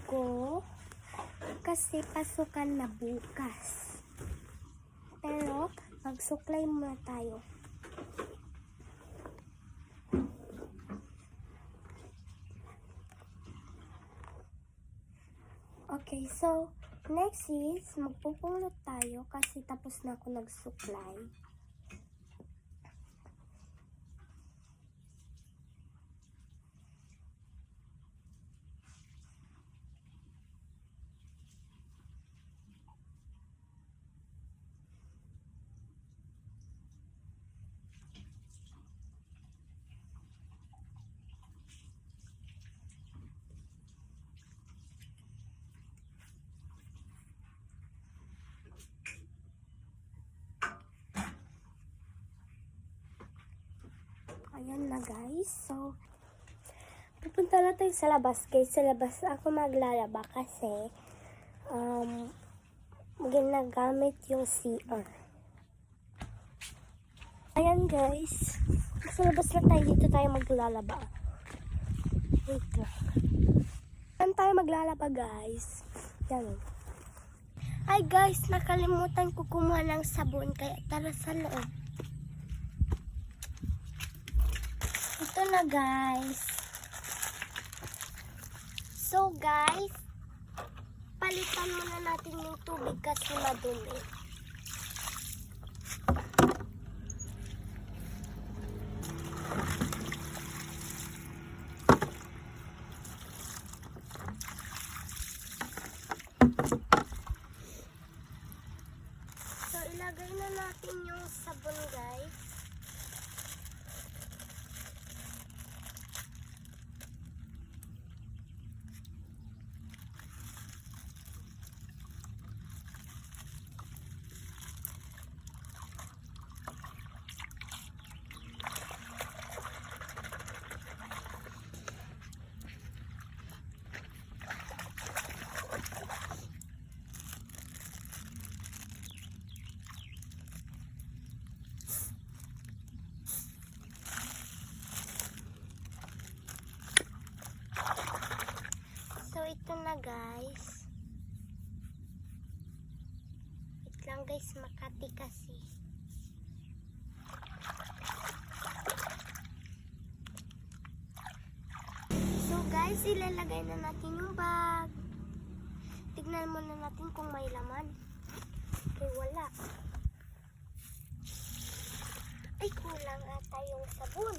ko kasi pasukan na bukas. Pero magsuklay muna tayo. Okay, so next is magpupulot tayo kasi tapos na ako nagsuklay. Ayan na guys. So, pupunta na tayo sa labas guys. Sa labas ako maglalaba kasi ginagamit yung CR. Ayan guys. Sa labas na tayo. Dito tayo maglalaba. Wait lang. Saan tayo maglalaba guys? Yan. Ay guys, nakalimutan ko kumuha ng sabon. Kaya tara sa loob. Ito na guys. So guys, palitan muna natin yung tubig kasi madumi. So ilagay na natin yung sabon guys. So ito na guys. Wait lang guys, Makati kasi. So guys, ilalagay na natin yung bag. Tignan muna natin kung may laman. Okay, wala. Ay, kulang ata yung sabon.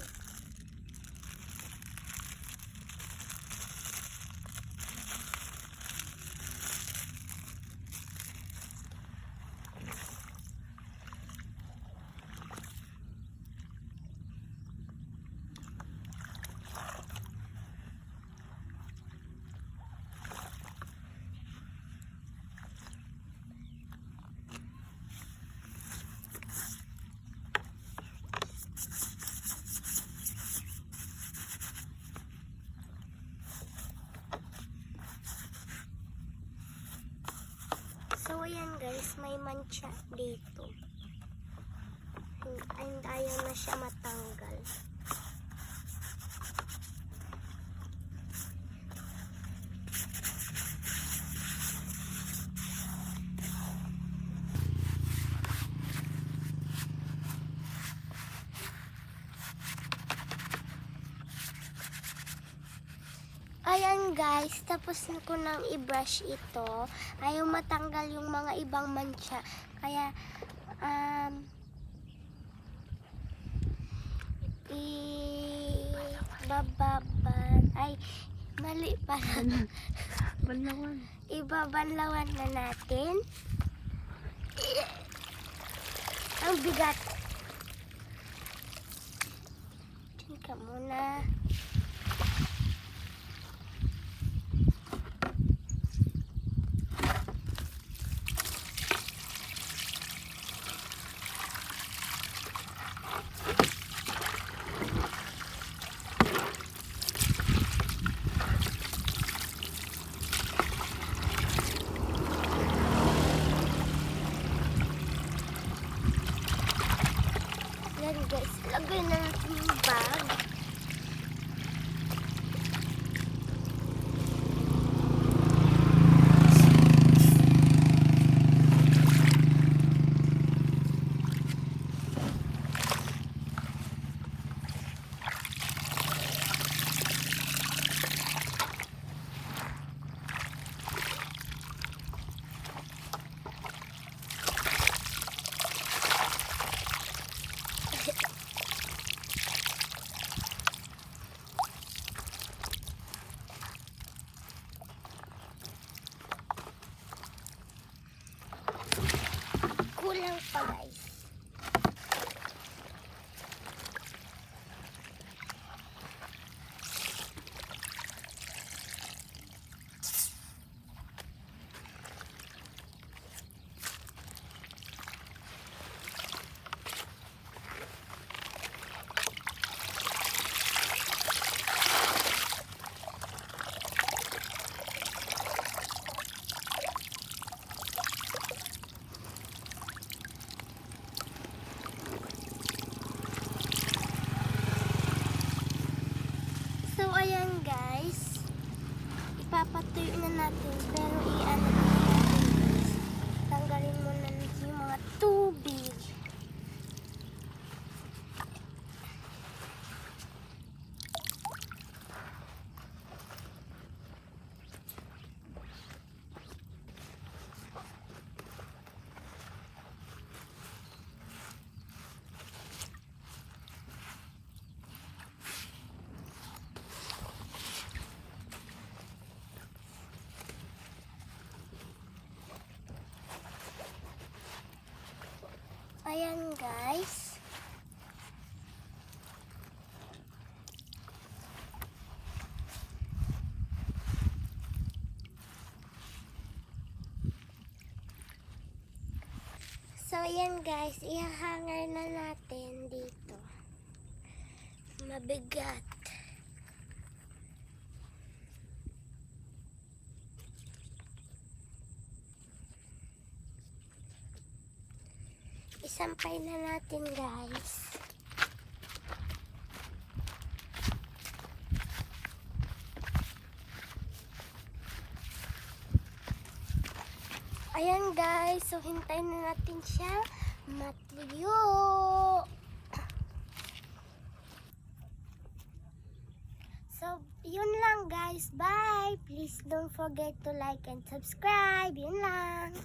So ayan guys, may mancha dito. And ayaw na siya matanggal. Ayan guys, tapos na ko nang i-brush ito. Ayaw matanggal yung mga ibang mancha. Kaya, ibababad. Ay, mali pala. Banlawan. Ibabanlawan na natin. Ang bigat. Diyan ka muna. Yan guys, lagay na natin yung bag. lang pa guys. So, ayan guys. Ipapatuyo na natin. Pero i-ano na natin guys. Tanggalin muna yung mga tubig. Ayan guys. So ayan guys, ihahanger na natin dito. Mabigat. Isampay na natin guys. Ayan guys, so hintayin na natin siya matuyo. So, yun lang guys. Bye! Please don't forget to like and subscribe. Yun lang.